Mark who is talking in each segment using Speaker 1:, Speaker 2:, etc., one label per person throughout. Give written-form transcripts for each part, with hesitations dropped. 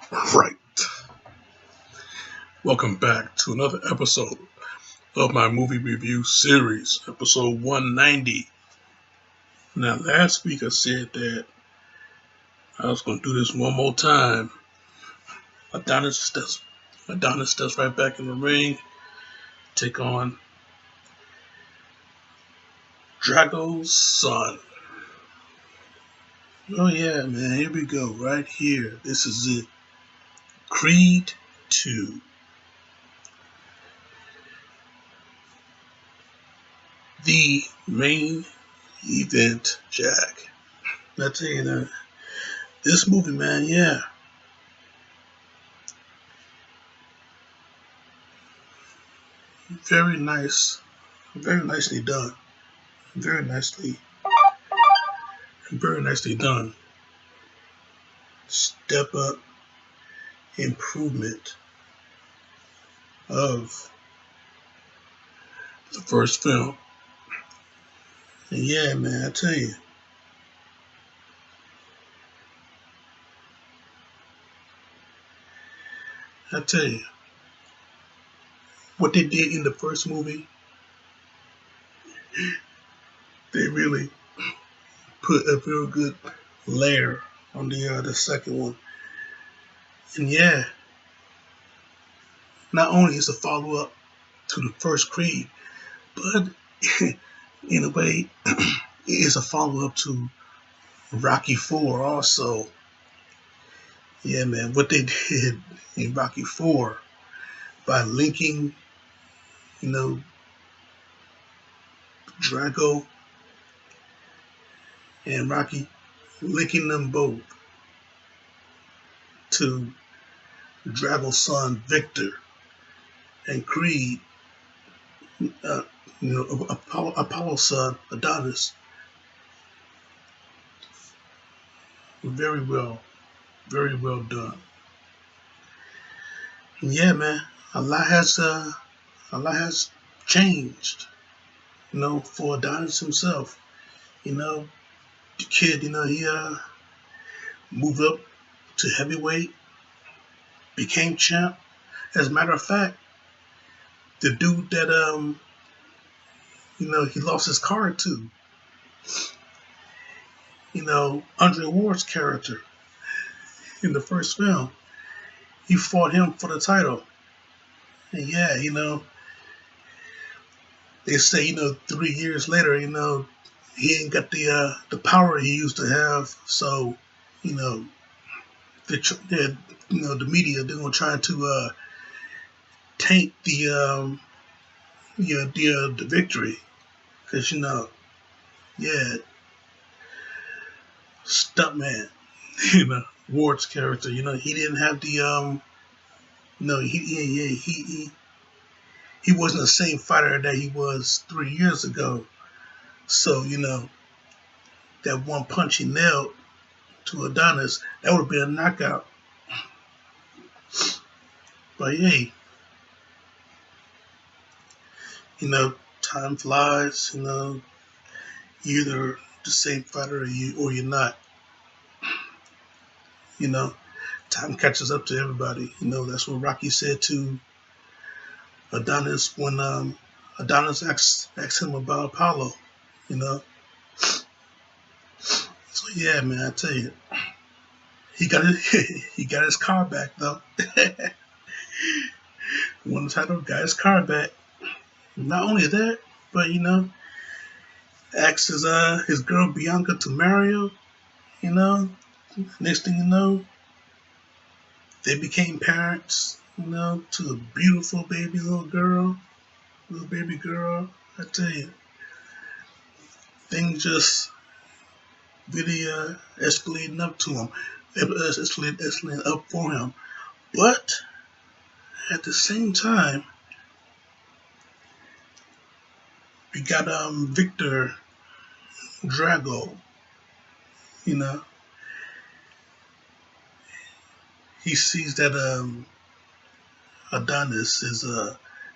Speaker 1: Right. Welcome back to another episode of my movie review series, episode 190. Now, last week I said that I was going to do this one more time. Adonis steps right back in the ring, take on Drago's son. Oh yeah, man, here we go, right here. This is it. Creed 2. The main event, Jack. I tell you that, this movie, man, yeah. Very nice. Very nicely done. Very nicely. Very nicely done. Step up improvement of the first film. And yeah, man, I tell you, what they did in the first movie, they really put a very good layer on the second one. And yeah, not only is a follow up to the first Creed, but in a way, it is a follow up to Rocky 4 also. Yeah, man, what they did in Rocky 4 by linking, you know, Drago and Rocky, linking them both to Drago's son Victor and Creed, uh, Apollo's son Adonis. Very well, very well done. And yeah, man, a lot has uh, a lot has changed, for Adonis himself. You know, the kid, he moved up to heavyweight, became champ. As a matter of fact, the dude that he lost his card to, Andre Ward's character in the first film, he fought him for the title. And yeah, they say, 3 years later, he ain't got the power he used to have. So, you know, the media, they're gonna try to taint the victory, because yeah, stuntman, Ward's character, he didn't have the no, he wasn't the same fighter that he was 3 years ago. So that one punch he nailed to Adonis, that would have been a knockout. But hey, time flies. You're either the same fighter or you're not. You know, time catches up to everybody. That's what Rocky said to Adonis when Adonis asked him about Apollo. You know, so yeah, man, I tell you, he got his he got his car back though. Won the title, got his car back. Not only that, but asked his girl Bianca to marry him. You know, next thing you know, they became parents. To a beautiful little baby girl. I tell you, things just really escalating up to him, escalating up for him. But at the same time, we got Victor Drago. You know, he sees that Adonis is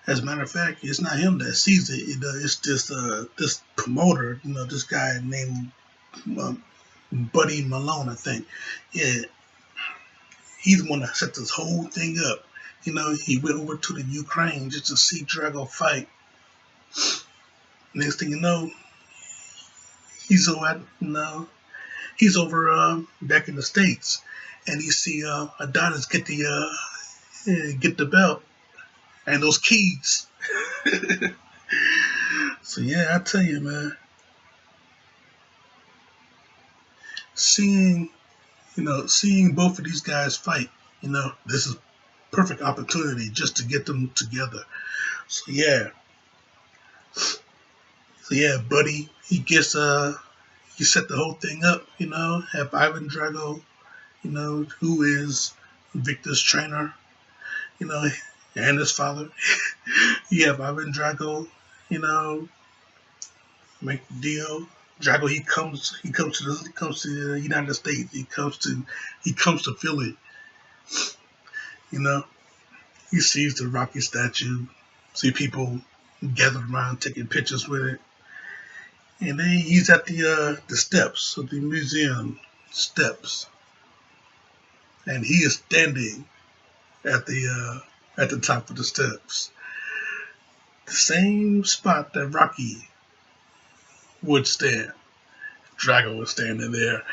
Speaker 1: as a matter of fact, it's not him that sees it. It's just this promoter. This guy named Buddy Malone, I think. Yeah, He's the one that set this whole thing up. He went over to the Ukraine just to see Drago fight. Next thing you know, he's over he's over back in the States, and you see Adonis get the belt and those keys. So yeah, I tell you, man, seeing seeing both of these guys fight, this is perfect opportunity just to get them together. So yeah, buddy, he set the whole thing up, have Ivan Drago, who is Victor's trainer, you know, and his father. You have Ivan Drago, make the deal. Drago, he comes to the United States. He comes to Philly. He sees the Rocky statue, see people gathered around taking pictures with it, and then he's at the steps of the museum steps, and he is standing at the top of the steps, the same spot that Rocky would stand. Drago was standing there.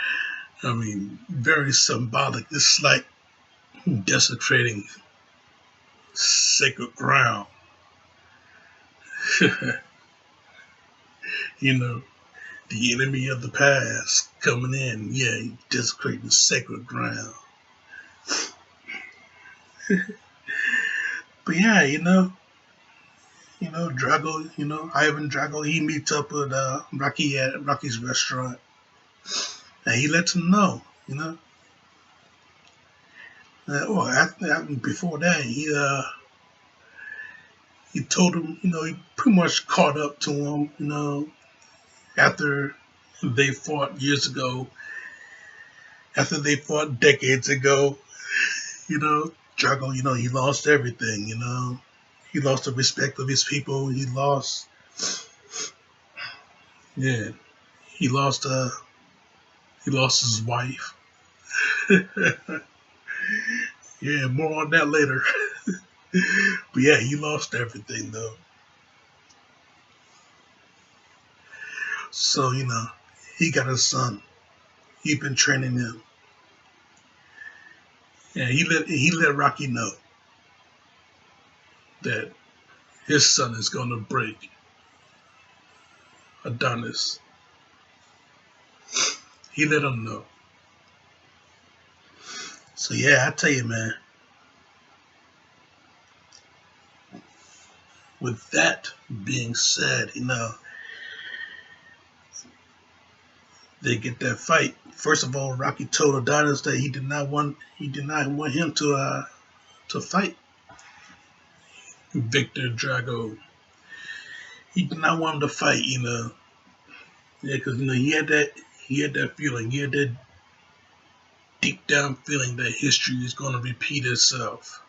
Speaker 1: I mean, very symbolic. It's like desecrating sacred ground. The enemy of the past coming in, desecrating sacred ground. But yeah, Drago, Ivan Drago, he meets up with Rocky at Rocky's restaurant, and he lets him know, before that, he told him, he pretty much caught up to him, after they fought years ago, after they fought decades ago, Drago, he lost everything, he lost the respect of his people. He lost his wife. Yeah, more on that later. But yeah, he lost everything though. So, he got a son. He's been training him. Yeah, he let Rocky know that his son is gonna break Adonis. He let him know. So yeah, I tell you, man. With that being said, they get that fight. First of all, Rocky told Adonis that he did not want him to fight Victor Drago. He did not want him to fight, Yeah, because he had that feeling. He had that deep down feeling that history is going to repeat itself.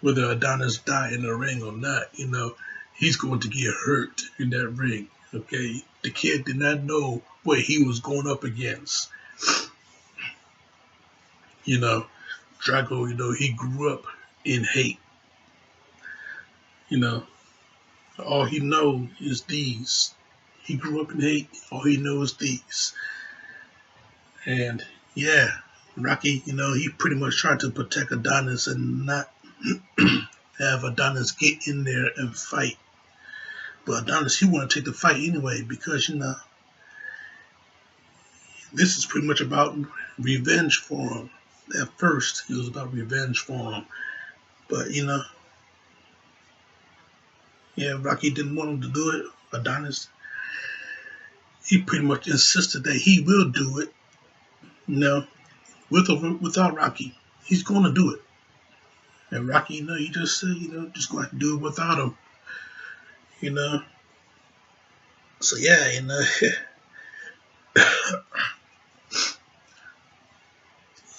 Speaker 1: Whether Adonis die in the ring or not, he's going to get hurt in that ring. Okay, the kid did not know what he was going up against. Drago, he grew up in hate. All he knows is these. He grew up in hate. All he knows is these. And yeah, Rocky, he pretty much tried to protect Adonis and not have Adonis get in there and fight. But Adonis, he wanted to take the fight anyway because, this is pretty much about revenge for him. At first, it was about revenge for him. But, Rocky didn't want him to do it. Adonis, he pretty much insisted that he will do it, with or without Rocky. He's going to do it. And Rocky, he just said, just going to do it without him. So yeah,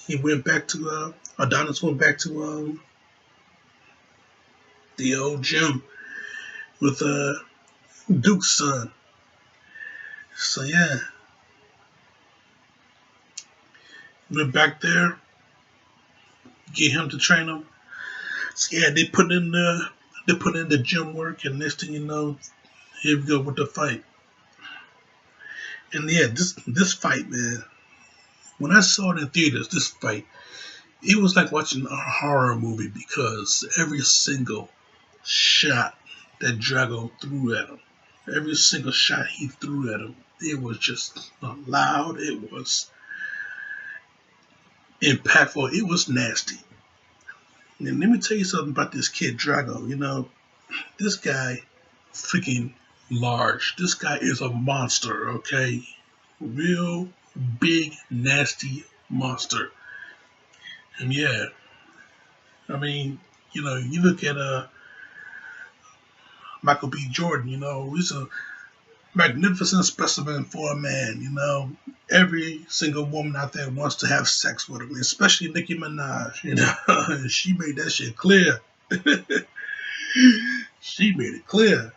Speaker 1: he went back to Adonis went back to the old gym with Duke's son. So yeah, Went back there, get him to train him. So yeah, they put in the gym work, and next thing you know, here we go with the fight. And yeah, this fight, man. When I saw it in theaters, this fight, it was like watching a horror movie because every single shot that Drago threw at him, every single shot he threw at him, it was just loud. It was impactful. It was nasty. And let me tell you something about this kid Drago. This guy, freaking large. This guy is a monster. Okay, real big, nasty monster. And yeah, I mean, you look at Michael B. Jordan. He's a magnificent specimen for a man. Every single woman out there wants to have sex with him, especially Nicki Minaj. She made that shit clear. She made it clear.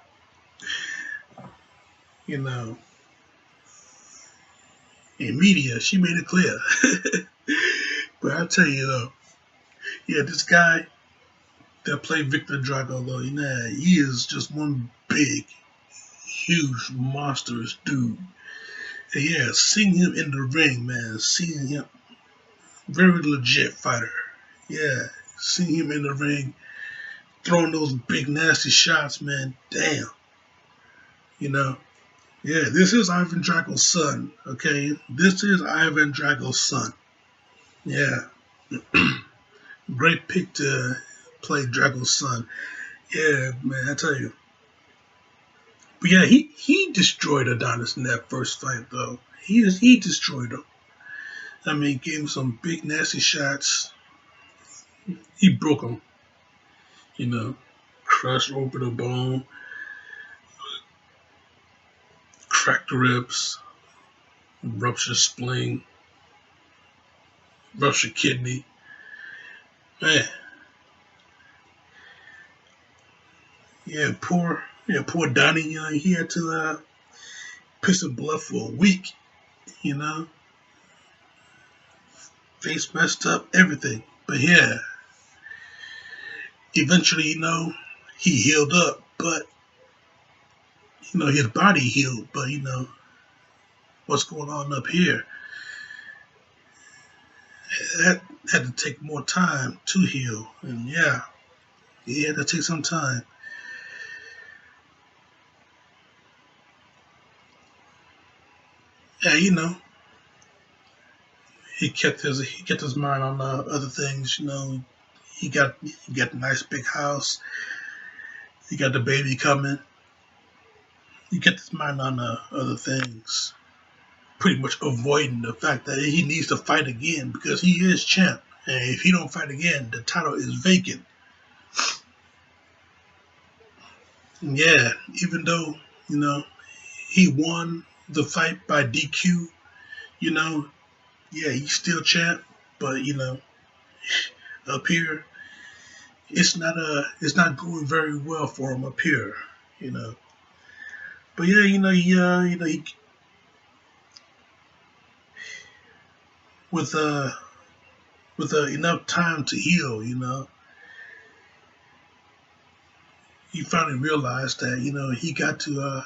Speaker 1: You know, in media, she made it clear. But I tell you though, yeah, this guy that played Victor Drago though, he is just one big, huge, monstrous dude. And yeah, seeing him in the ring, man, seeing him, very legit fighter. Yeah, seeing him in the ring, throwing those big nasty shots, man, damn. You know, yeah, this is Ivan Drago's son, okay? This is Ivan Drago's son. Yeah, great pick to play Drago's son. Yeah, man, I tell you. But yeah, he destroyed Adonis in that first fight, though. He destroyed him. I mean, gave him some big nasty shots. He broke him, you know, crushed open the bone, cracked the ribs, ruptured spleen, ruptured kidney. Man, poor Donnie. He had to piss some blood for a week. You know, face messed up, everything. But yeah, eventually, he healed up. But his body healed. But what's going on up here? That had to take more time to heal. And yeah, he had to take some time. Yeah, he kept his mind on other things. He got a nice big house. He got the baby coming. He kept his mind on other things. Pretty much avoiding the fact that he needs to fight again because he is champ. And if he don't fight again, the title is vacant. And yeah, even though he won the fight by DQ, you know, yeah, he's still champ. But up here, it's not going very well for him up here. You know, but yeah, he with enough time to heal. He finally realized that he got to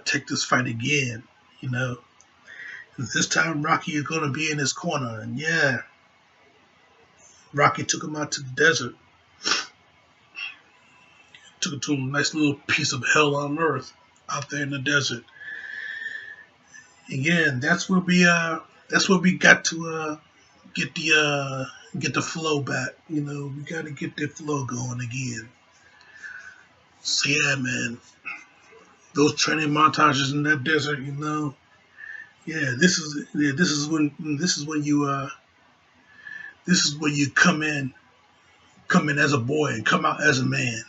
Speaker 1: take this fight again. You know, and this time Rocky is going to be in his corner, and yeah, Rocky took him out to the desert, took him to a nice little piece of hell on earth out there in the desert. Again, that's where we got to get the flow back. We got to get the flow going again. So yeah, man, those training montages in that desert, yeah, this is when you come in as a boy and come out as a man,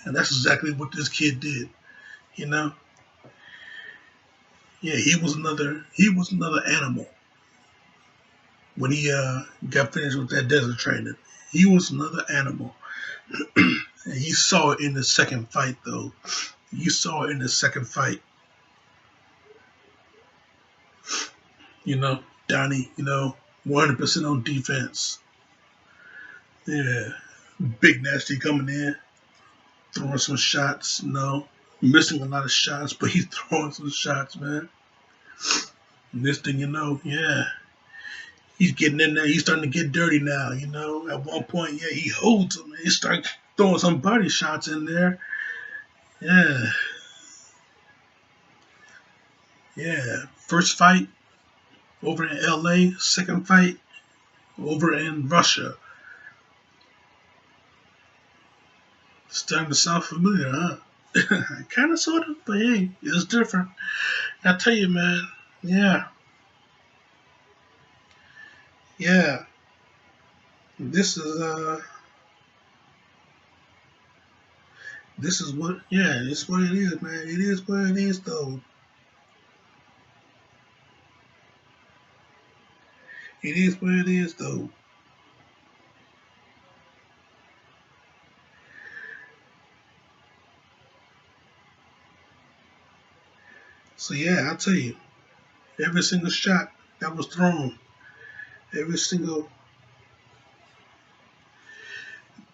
Speaker 1: and that's exactly what this kid did. You know, yeah, he was another animal when he got finished with that desert training. He was another animal, and you saw it in the second fight, though. You saw it in the second fight. Donnie. 100% on defense. Yeah, Big Nasty coming in, throwing some shots. Missing a lot of shots, but he's throwing some shots, man. And this thing, yeah, he's getting in there. He's starting to get dirty now. At one point, yeah, he holds him. And he starts throwing some body shots in there. Yeah, yeah. First fight over in LA. Second fight over in Russia. Starting to sound familiar, huh? Kind of, sort of, but hey, it's different. I tell you, man. Yeah, yeah. This is this is what. Yeah, it's what it is, man. It is what it is, though. It is what it is, though. So yeah, I tell you, every single shot that was thrown, every single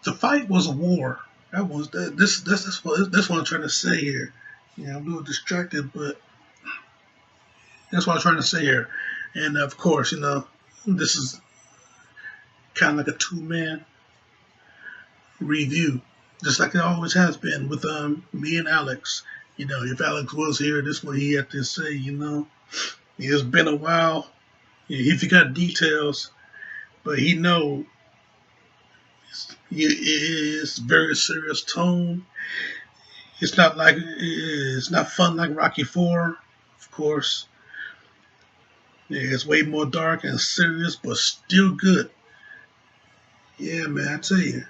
Speaker 1: the fight was a war. That was that. That's what I'm trying to say here. Yeah, I'm a little distracted, but that's what I'm trying to say here. And of course, this is kind of like a two-man review, just like it always has been with me and Alex. If Alex was here, this is what he had to say. It's been a while. Yeah, he forgot details, but he know it's very serious tone. It's not fun like Rocky Four, of course. Yeah, it's way more dark and serious, but still good. Yeah, man, I tell you,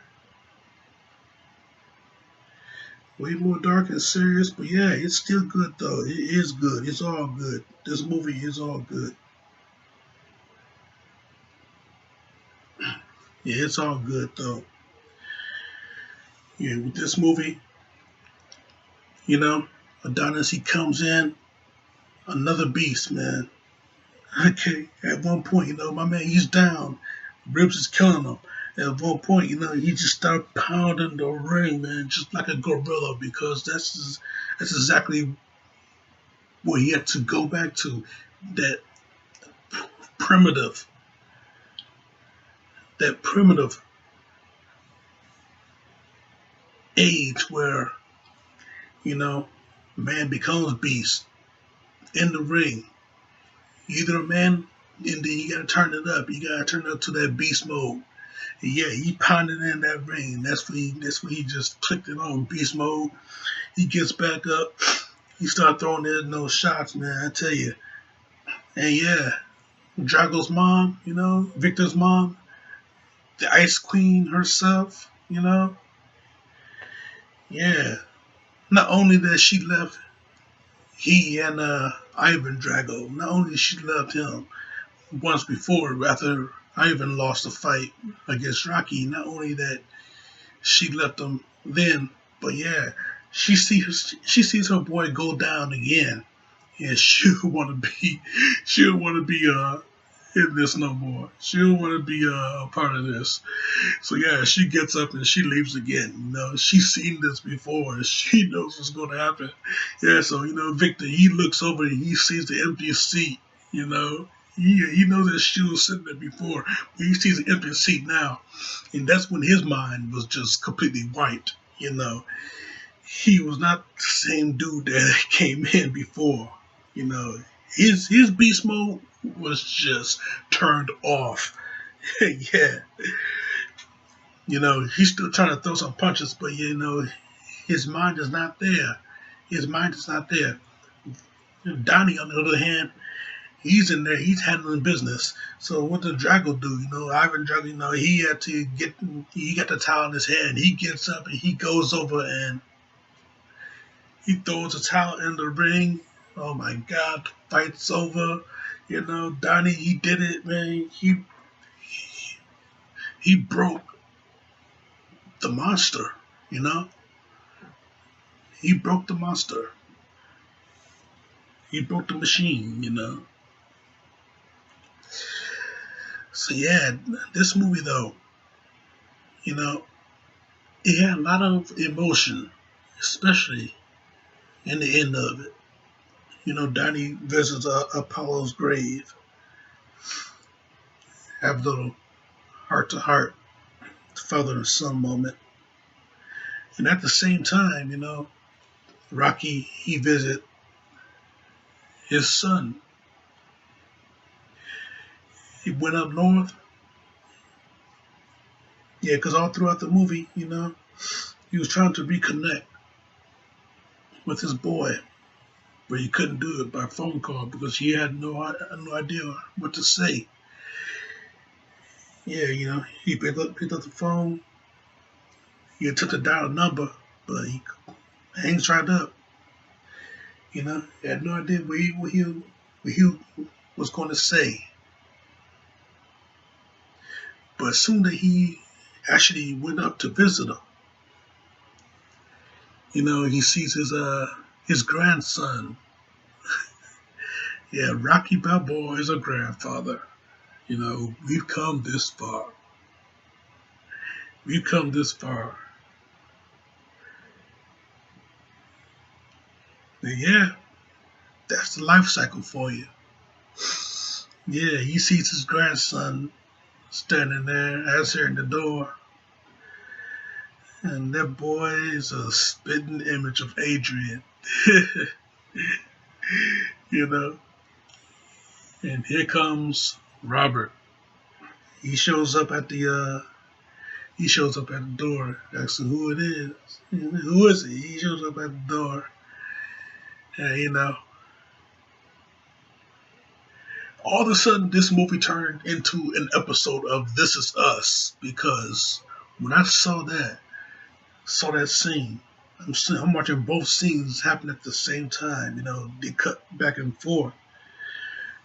Speaker 1: way more dark and serious, but yeah, it's still good though. It is good. It's all good. This movie is all good. Yeah, it's all good though. Yeah, with this movie, you know, Adonis he comes in, another beast, man. Okay, at one point, my man he's down. Ribs is killing him. At one point, he just started pounding the ring, man, just like a gorilla, because that's exactly what he had to go back to. That primitive, that primitive age where, you know, man becomes beast in the ring. Either a man, and then you gotta turn it up. You gotta turn it up to that beast mode. And yeah, he pounded in that ring. That's when he just clicked it on beast mode. He gets back up. He started throwing in those shots, man. I tell you. And yeah, Drago's mom, Victor's mom, the Ice Queen herself, yeah. Not only that she left he and Ivan Drago. Not only did she left him once before, after Ivan lost the fight against Rocky. Not only that she left him then, but yeah, she sees her boy go down again, and she'll want to be in this no more. She'll want to be a part of this. So yeah, she gets up and she leaves again. She's seen this before. She knows what's going to happen. Yeah, so Victor he looks over and he sees the empty seat. You know, he knows that she was sitting there before, but he sees the empty seat now, and that's when his mind was just completely wiped. He was not the same dude that came in before. You know, his beast mode was just turned off. Yeah, he's still trying to throw some punches, but his mind is not there. His mind is not there. Donnie, on the other hand, he's in there. He's handling business. So what did Drago do? Ivan Drago. He had to get. He got the towel in his hand. He gets up and he goes over and he throws a towel in the ring. Oh my God! Fight's over. Donnie. He did it, man. He broke the monster. You know. He broke the monster. He broke the machine. So yeah, this movie though, you know, it had a lot of emotion, especially in the end of it. Donnie visits Apollo's grave, have a little heart to heart, father and son moment. And at the same time, Rocky, he visit his son. He went up north. Yeah, because all throughout the movie, he was trying to reconnect with his boy, but he couldn't do it by phone call because he had no idea what to say. Yeah, he picked up the phone. He took the dial number, but he hangs right up. He had no idea what he was going to say. But soon that he actually went up to visit him, he sees his grandson. Yeah, Rocky Balboa is a grandfather. We've come this far. We've come this far. And yeah, that's the life cycle for you. Yeah, he sees his grandson standing there, answering the door, and that boy is a spitting image of Adrian. you know. And here comes Robert. He shows up at the door, asking who it is. Who is he? He shows up at the door, and all of a sudden this movie turned into an episode of This Is Us because when I saw that scene, I'm watching both scenes happen at the same time. They cut back and forth,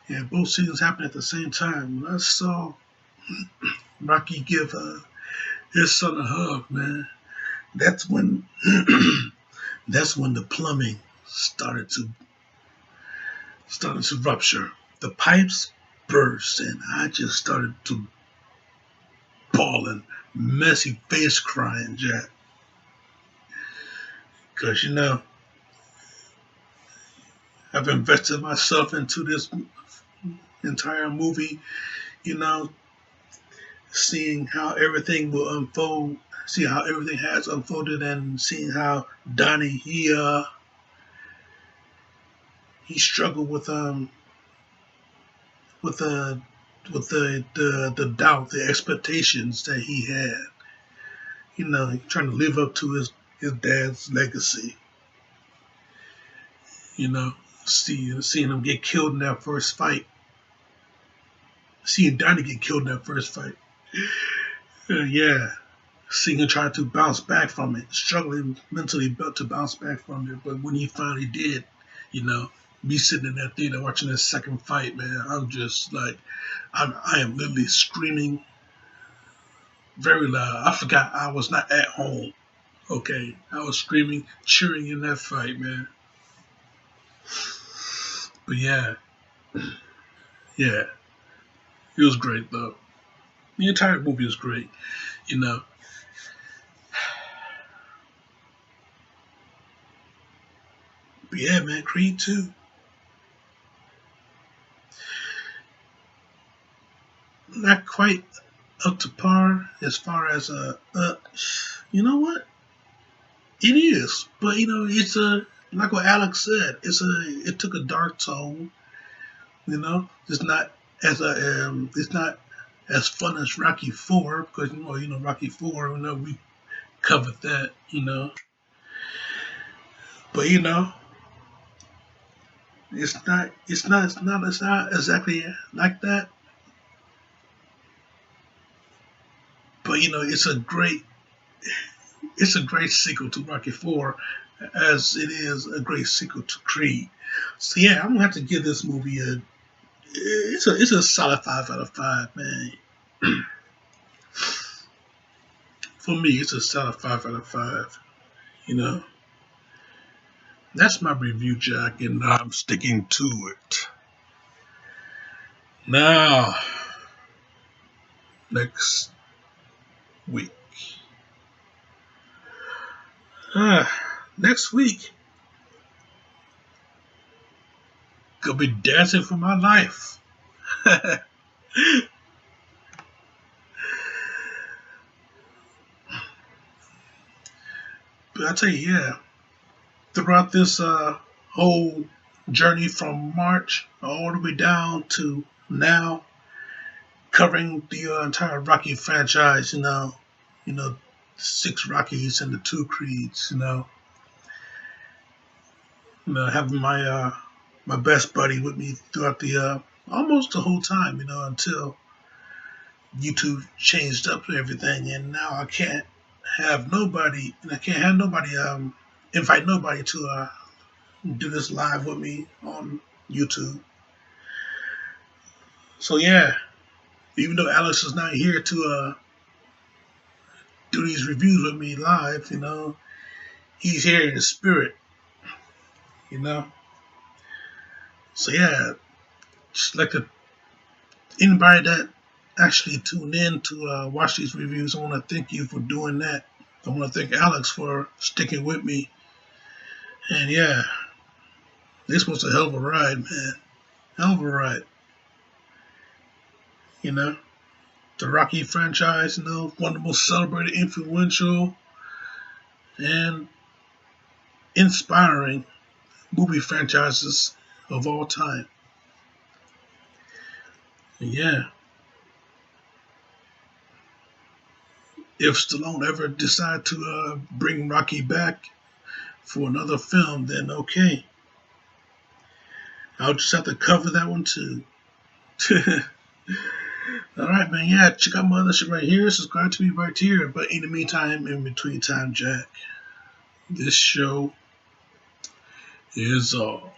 Speaker 1: and both scenes happen at the same time. When I saw Rocky give his son a hug, man, that's when that's when the plumbing started to rupture. The pipes burst, and I just started to bawling, messy face crying, Jack. Because I've invested myself into this entire movie. You know, seeing how everything will unfold, see how everything has unfolded, and seeing how Donnie he struggled with the with the doubt, the expectations that he had. Trying to live up to his dad's legacy. Seeing him get killed in that first fight, seeing Donnie get killed in that first fight. Yeah, seeing him try to bounce back from it, struggling mentally to bounce back from it. But when he finally did, you know, me sitting in that theater watching that second fight, man, I'm just like, I am literally screaming very loud. I forgot I was not at home. Okay, I was screaming, cheering in that fight, man. But yeah, yeah, it was great though. The entire movie is great, you know. But yeah, man, Creed 2, not quite up to par as far as you know what? It is, but it's like what Alex said. It took a dark tone. It's not it's not as fun as Rocky Four because Rocky Four. We covered that. But it's not exactly like that. But it's a great sequel to Rocky Four, as it is a great sequel to Creed. So yeah, I'm gonna have to give this movie it's a solid 5 out of 5, man. For me, it's a solid 5 out of 5. You know, that's my review, Jack, and I'm sticking to it. Now, next week. Next week, gonna be dancing for my life. But I tell you, yeah, throughout this whole journey from March all the way down to now, covering the entire Rocky franchise, the 6 Rockies and the 2 Creeds, having my best buddy with me throughout the almost the whole time, until YouTube changed up everything, and now I can't have nobody, and I can't have nobody invite nobody to do this live with me on YouTube. So yeah, even though Alex is not here to do these reviews with me live, he's here in the spirit, you know. So yeah, just like anybody that actually tuned in to watch these reviews, I want to thank you for doing that. I want to thank Alex for sticking with me. And yeah, this was a hell of a ride, man. Hell of a ride. You know, the Rocky franchise, one of the most celebrated, influential, and inspiring movie franchises of all time. And yeah, if Stallone ever decide to bring Rocky back for another film, then okay. I'll just have to cover that one too. Alright, man. Yeah, check out my other shit right here. Subscribe to me right here. But in the meantime, in between time, Jack, this show is all.